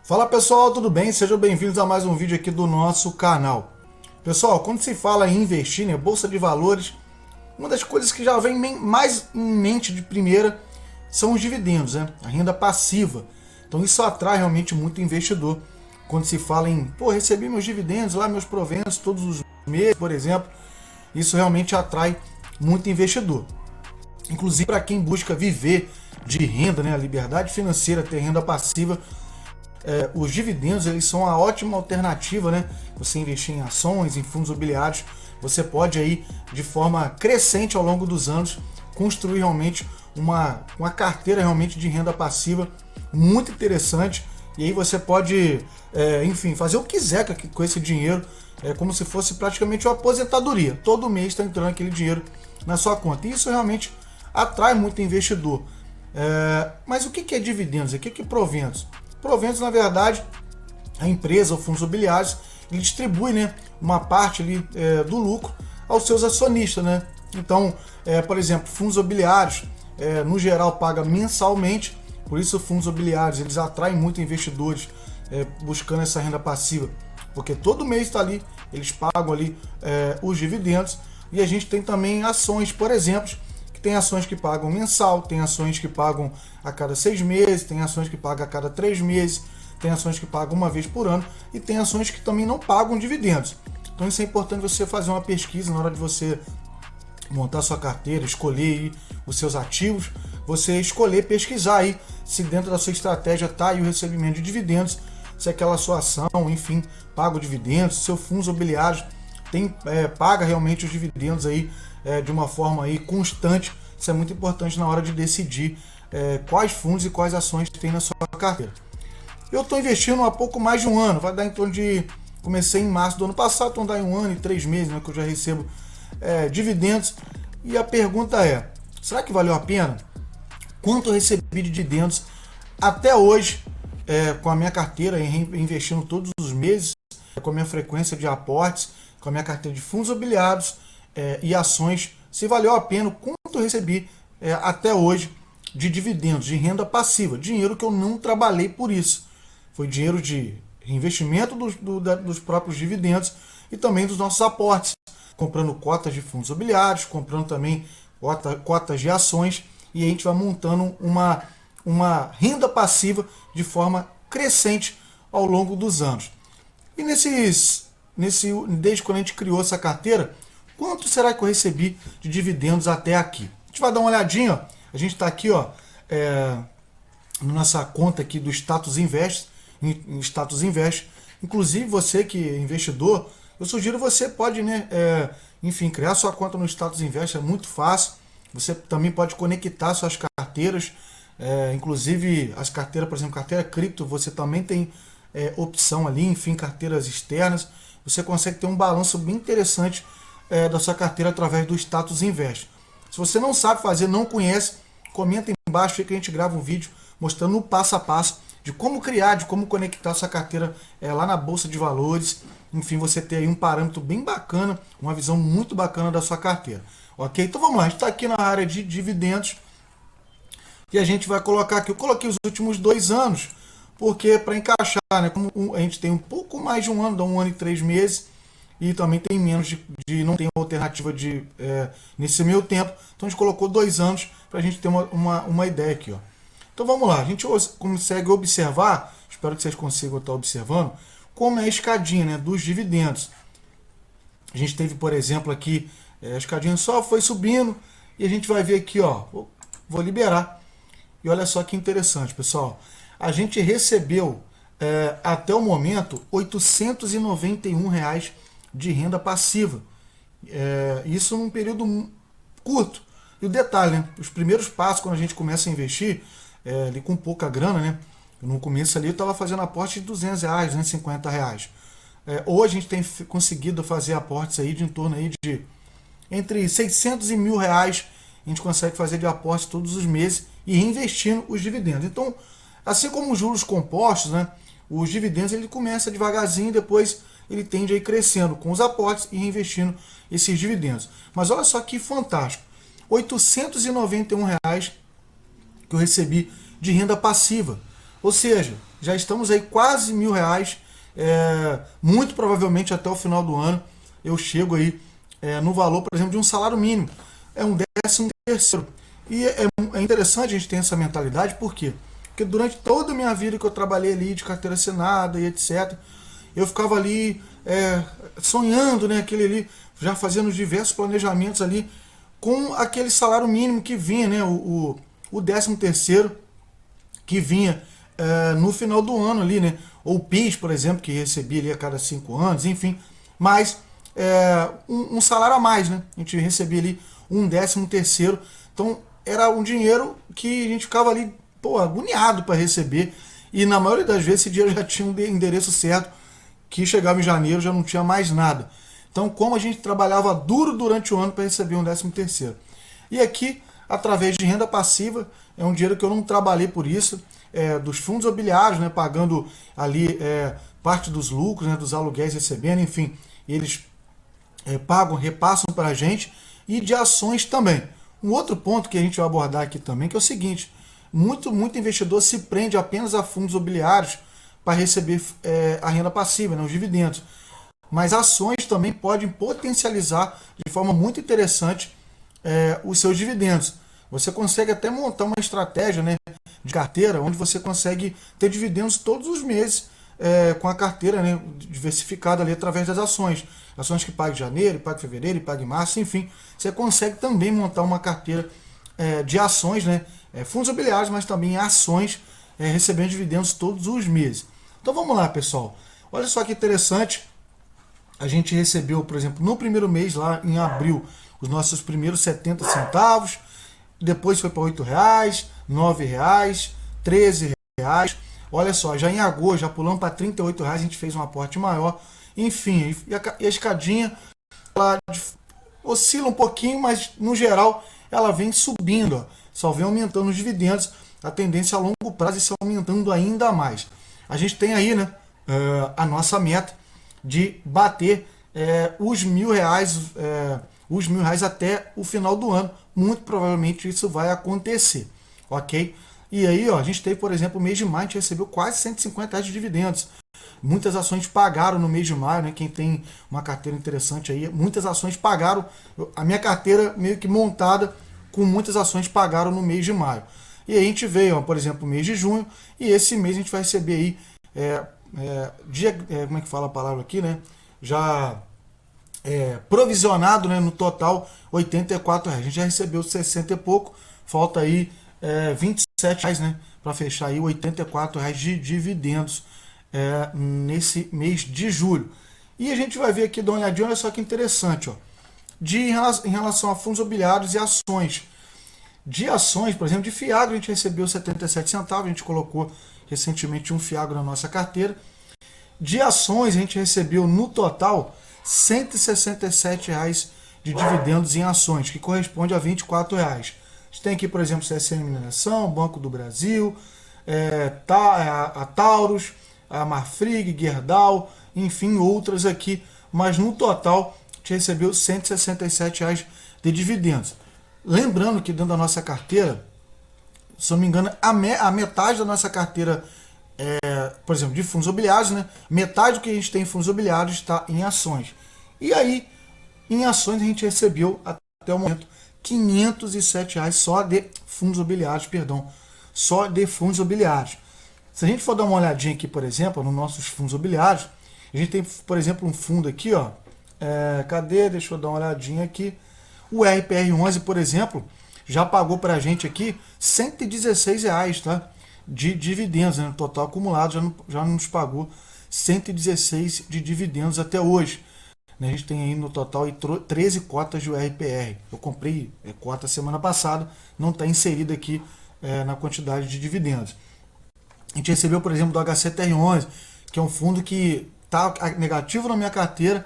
Fala pessoal, tudo bem? Sejam bem-vindos a mais um vídeo aqui do nosso canal. Pessoal, quando se fala em investir, né, bolsa de valores, uma das coisas que já vem mais em mente de primeira são os dividendos, né? A renda passiva. Então isso atrai realmente muito investidor. Quando se fala em, recebi meus dividendos lá, meus proventos todos os meses, por exemplo, isso realmente atrai muito investidor. Inclusive para quem busca viver de renda, né, a liberdade financeira, ter renda passiva, os dividendos eles são uma ótima alternativa, né? Você investir em ações, em fundos imobiliários, você pode aí de forma crescente ao longo dos anos construir realmente uma carteira realmente de renda passiva muito interessante. E aí você pode, enfim, fazer o que quiser com esse dinheiro, como se fosse praticamente uma aposentadoria. Todo mês está entrando aquele dinheiro na sua conta. E isso realmente atrai muito investidor. Mas o que é dividendos? O que é proventos? Proventos, na verdade, a empresa ou fundos imobiliários, ele distribui, né, uma parte ali, do lucro aos seus acionistas, né? Então, por exemplo, fundos imobiliários, no geral, paga mensalmente, por isso fundos imobiliários eles atraem muito investidores buscando essa renda passiva, porque todo mês está ali, eles pagam ali os dividendos. E a gente tem também ações, por exemplo, tem ações que pagam mensal, tem ações que pagam a cada 6 meses, tem ações que pagam a cada 3 meses, tem ações que pagam uma vez por ano e tem ações que também não pagam dividendos. Então isso é importante você fazer uma pesquisa na hora de você montar sua carteira, escolher aí os seus ativos, você escolher, pesquisar aí se dentro da sua estratégia está aí o recebimento de dividendos, se aquela sua ação, enfim, paga o dividendos, se seu fundos imobiliários paga realmente os dividendos aí de uma forma aí constante. Isso é muito importante na hora de decidir quais fundos e quais ações tem na sua carteira. Eu estou investindo há pouco mais de um ano, vai dar em torno de... Comecei em março do ano passado, então dá em 1 ano e 3 meses, né, que eu já recebo dividendos. E a pergunta é, será que valeu a pena? Quanto eu recebi de dividendos até hoje com a minha carteira, investindo todos os meses, com a minha frequência de aportes, com a minha carteira de fundos imobiliários e ações, se valeu a pena, quanto eu recebi até hoje de dividendos, de renda passiva, dinheiro que eu não trabalhei por isso. Foi dinheiro de reinvestimento dos próprios dividendos e também dos nossos aportes, comprando cotas de fundos imobiliários, comprando também cotas de ações, e a gente vai montando uma renda passiva de forma crescente ao longo dos anos. E desde quando a gente criou essa carteira, quanto será que eu recebi de dividendos até aqui? A gente vai dar uma olhadinha, ó. A gente está aqui, ó, na nossa conta aqui do Status Invest, em Status Invest. Inclusive você que é investidor, eu sugiro você pode, né, enfim, criar sua conta no Status Invest, é muito fácil. Você também pode conectar suas carteiras, inclusive as carteiras, por exemplo, carteira cripto, você também tem opção ali, enfim, carteiras externas. Você consegue ter um balanço bem interessante da sua carteira através do Status Invest. Se você não sabe fazer, não conhece, comenta aí embaixo que a gente grava um vídeo mostrando o passo a passo de como criar, de como conectar sua carteira lá na Bolsa de Valores. Enfim, você ter aí um parâmetro bem bacana, uma visão muito bacana da sua carteira. Ok? Então vamos lá, a gente está aqui na área de dividendos e a gente vai colocar aqui, eu coloquei os últimos 2 anos, porque para encaixar, né, como a gente tem um pouco mais de 1 ano, dá 1 ano e 3 meses, e também tem menos de não ter alternativa nesse meio tempo, então a gente colocou 2 anos para a gente ter uma ideia aqui, ó. Então vamos lá, a gente consegue observar, espero que vocês consigam estar observando, como é a escadinha, né, dos dividendos. A gente teve, por exemplo, aqui, a escadinha só foi subindo, e a gente vai ver aqui, ó, vou liberar, e olha só que interessante, pessoal. A gente recebeu, até o momento, R$ 891 de renda passiva. Isso num período curto. E o detalhe, né? Os primeiros passos, quando a gente começa a investir, ali com pouca grana, né? No começo ali eu estava fazendo aporte de R$ 200, R$ 250. Hoje a gente tem conseguido fazer aportes aí de em torno aí de entre 600 e R$ 1.000. A gente consegue fazer de aporte todos os meses e reinvestindo os dividendos. Então, assim como os juros compostos, né, os dividendos ele começa devagarzinho e depois ele tende a ir crescendo com os aportes e reinvestindo esses dividendos. Mas olha só que fantástico, R$ 891 que eu recebi de renda passiva. Ou seja, Já estamos aí quase R$ 1.000. Muito provavelmente até o final do ano eu chego aí no valor, por exemplo, de um salário mínimo. É um 13º. E é interessante a gente ter essa mentalidade, por quê? Porque durante toda a minha vida que eu trabalhei ali de carteira assinada e etc., eu ficava ali sonhando, né, aquele ali, já fazendo diversos planejamentos ali, com aquele salário mínimo que vinha, né, o 13º que vinha no final do ano ali, né, ou o PIS, por exemplo, que recebia ali a cada 5 anos, enfim, mas um salário a mais, né, a gente recebia ali um 13º, então era um dinheiro que a gente ficava ali, pô, agoniado para receber, e na maioria das vezes esse dinheiro já tinha um endereço certo, que chegava em janeiro já não tinha mais nada. Então, como a gente trabalhava duro durante o ano para receber um 13º. E aqui, através de renda passiva, é um dinheiro que eu não trabalhei por isso, dos fundos imobiliários, né, pagando ali parte dos lucros, né, dos aluguéis recebendo, enfim, eles repassam para a gente, e de ações também. Um outro ponto que a gente vai abordar aqui também, que é o seguinte, muito investidor se prende apenas a fundos imobiliários para receber a renda passiva, né, os dividendos. Mas ações também podem potencializar de forma muito interessante os seus dividendos. Você consegue até montar uma estratégia, né, de carteira, onde você consegue ter dividendos todos os meses com a carteira, né, diversificada ali através das ações. Ações que pagam em janeiro, pagam em fevereiro, pagam em março, enfim. Você consegue também montar uma carteira de ações, né, fundos imobiliários, mas também ações, recebendo dividendos todos os meses. Então vamos lá, pessoal. Olha só que interessante. A gente recebeu, por exemplo, no primeiro mês, lá em abril, os nossos primeiros 70 centavos. Depois foi para R$ 8,00, R$ 9,00, R$ 13,00. Olha só, já em agosto, já pulamos para R$ 38,00, a gente fez um aporte maior. Enfim, e a escadinha ela oscila um pouquinho, mas no geral ela vem subindo. Ó. Só vem aumentando os dividendos. A tendência a longo prazo é se aumentando ainda mais. A gente tem aí, né, a nossa meta de bater os R$ 1.000, os R$ 1.000 até o final do ano. Muito provavelmente isso vai acontecer, ok? E aí, ó, a gente teve, por exemplo, o mês de maio, a gente recebeu quase R$ 150 de dividendos. Muitas ações pagaram no mês de maio, né? Quem tem uma carteira interessante aí, muitas ações pagaram. A minha carteira meio que montada com muitas ações pagaram no mês de maio. E aí a gente veio, ó, por exemplo, o mês de junho, e esse mês a gente vai receber aí, como é que fala a palavra aqui, né? Já provisionado, né, no total R$ 84,00. A gente já recebeu 60 e pouco, falta aí R$ 27,00, né, para fechar aí R$ 84,00 de dividendos nesse mês de julho. E a gente vai ver aqui, dá uma olhadinha, olha só que interessante, ó, em relação a fundos imobiliários e ações. De ações, por exemplo, de Fiagro a gente recebeu 77 centavos, a gente colocou recentemente um Fiagro na nossa carteira. De ações a gente recebeu no total R$ 167,00 de dividendos em ações, que corresponde a R$ 24,00. A gente tem aqui, por exemplo, CSN Mineração, Banco do Brasil, a Taurus, a Marfrig, Gerdau, enfim, outras aqui, mas no total a gente recebeu R$ 167,00 de dividendos. Lembrando que dentro da nossa carteira, se eu não me engano, a metade da nossa carteira, por exemplo, de fundos imobiliários, né? Metade do que a gente tem em fundos imobiliários está em ações. E aí, em ações, a gente recebeu até o momento R$ 507,00 só de fundos imobiliários, só de fundos imobiliários. Se a gente for dar uma olhadinha aqui, por exemplo, nos nossos fundos imobiliários, a gente tem, por exemplo, um fundo aqui, ó. Cadê? Deixa eu dar uma olhadinha aqui. O RPR11, por exemplo, já pagou para a gente aqui R$ 116,00, tá? De dividendos, né? No total acumulado já nos pagou 116 de dividendos até hoje. A gente tem aí no total 13 cotas do RPR. Eu comprei cota semana passada, não está inserido aqui na quantidade de dividendos. A gente recebeu, por exemplo, do HCTR11, que é um fundo que está negativo na minha carteira,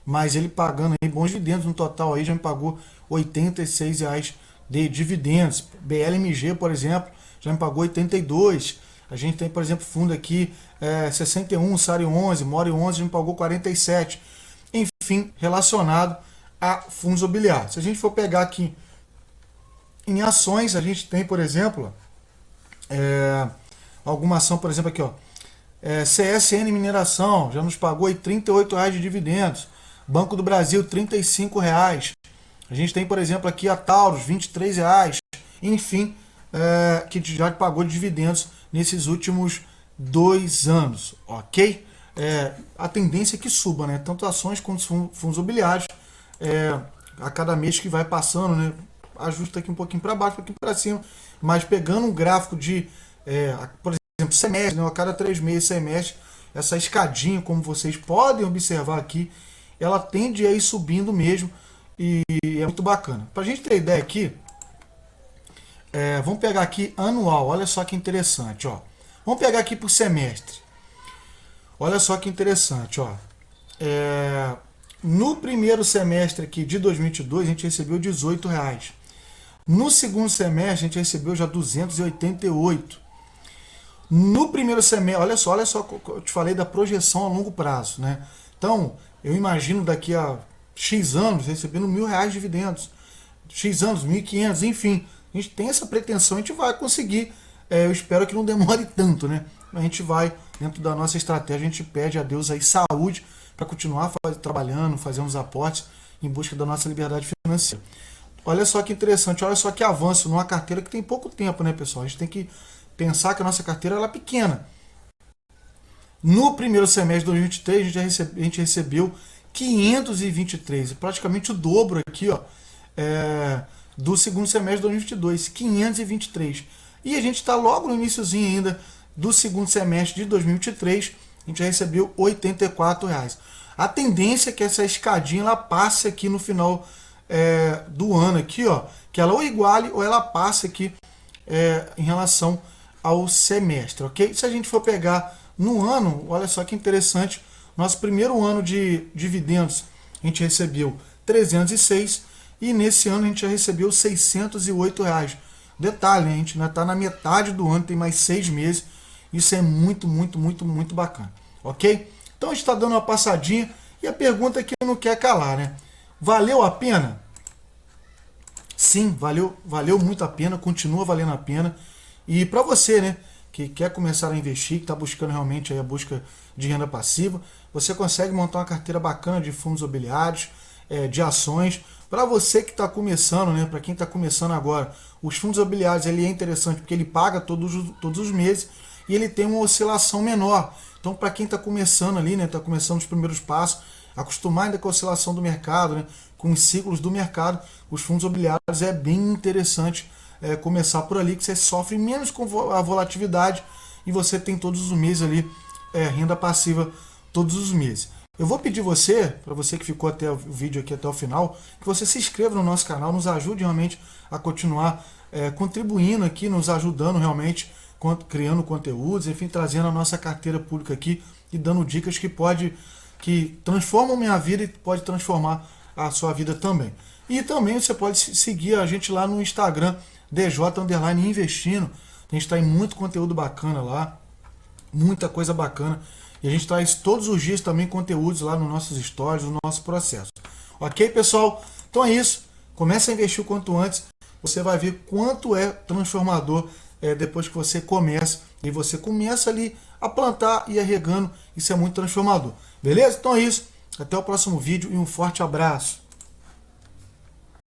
mas ele pagando aí bons dividendos, no total aí já me pagou R$ 86,00 de dividendos. BLMG, por exemplo, já me pagou 82. A gente tem, por exemplo, fundo aqui 61, Sari 11, Mori 11, já me pagou 47. Enfim, relacionado a fundos imobiliários. Se a gente for pegar aqui em ações, a gente tem, por exemplo, alguma ação, por exemplo, aqui, ó, CSN Mineração já nos pagou aí R$ 38 de dividendos. Banco do Brasil, R$ 35. A gente tem, por exemplo, aqui a Taurus, R$ 23. Enfim, que já pagou de dividendos nesses últimos 2 anos, ok? A tendência é que suba, né? Tanto ações quanto fundos imobiliários. A cada mês que vai passando, né? Ajusta aqui um pouquinho para baixo, um pouquinho para cima. Mas pegando um gráfico de, por exemplo, semestre, né? A cada 3 meses, semestre, essa escadinha, como vocês podem observar aqui, ela tende a ir subindo mesmo. E é muito bacana. Para a gente ter ideia aqui, vamos pegar aqui anual. Olha só que interessante, ó. Vamos pegar aqui por semestre. Olha só que interessante, ó. No primeiro semestre aqui de 2022, a gente recebeu R$ 18. No segundo semestre, a gente recebeu já 288. No primeiro semestre, olha só, eu te falei da projeção a longo prazo, né? Então, eu imagino daqui a X anos recebendo R$ 1.000 de dividendos. X anos, 1.500, enfim. A gente tem essa pretensão, a gente vai conseguir. Eu espero que não demore tanto, né? A gente vai, dentro da nossa estratégia, a gente pede a Deus aí saúde para continuar trabalhando, fazendo os aportes em busca da nossa liberdade financeira. Olha só que interessante, olha só que avanço numa carteira que tem pouco tempo, né, pessoal? A gente tem que pensar que a nossa carteira ela é pequena. No primeiro semestre de 2023, a gente recebeu 523, praticamente o dobro aqui, ó, do segundo semestre de 2022, 523. E a gente está logo no iniciozinho ainda do segundo semestre de 2023, a gente já recebeu R$ 84. A tendência é que essa escadinha ela passe aqui no final do ano aqui, ó, que ela ou iguale ou ela passe aqui em relação ao semestre, ok? Se a gente for pegar no ano, olha só que interessante, nosso primeiro ano de dividendos a gente recebeu 306 e nesse ano a gente já recebeu R$ 608. Detalhe, né? A gente ainda está na metade do ano, tem mais 6 meses, isso é muito, muito, muito, muito bacana, ok? Então a gente está dando uma passadinha e a pergunta que não quer calar, né? Valeu a pena? Sim, valeu muito a pena, continua valendo a pena. E para você, né, que quer começar a investir, que está buscando realmente aí a busca de renda passiva, você consegue montar uma carteira bacana de fundos imobiliários, de ações. Para você que está começando, né, para quem está começando agora, os fundos imobiliários ele é interessante porque ele paga todos os meses e ele tem uma oscilação menor. Então, para quem está começando ali, né, está começando os primeiros passos, acostumar ainda com a oscilação do mercado, né, com os ciclos do mercado, os fundos imobiliários é bem interessante começar por ali, que você sofre menos com a volatilidade e você tem todos os meses ali renda passiva todos os meses. Eu vou pedir para você que ficou até o vídeo aqui até o final, que você se inscreva no nosso canal, nos ajude realmente a continuar contribuindo aqui, nos ajudando realmente, criando conteúdos, enfim, trazendo a nossa carteira pública aqui e dando dicas que transformam minha vida e pode transformar a sua vida também. E também você pode seguir a gente lá no Instagram, DJ_investindo. A gente está em muito conteúdo bacana lá, muita coisa bacana. E a gente traz todos os dias também conteúdos lá nos nossos stories, no nosso processo. Ok, pessoal? Então é isso. Comece a investir o quanto antes. Você vai ver quanto é transformador depois que você começa. E você começa ali a plantar e ir regando. Isso é muito transformador. Beleza? Então é isso. Até o próximo vídeo e um forte abraço.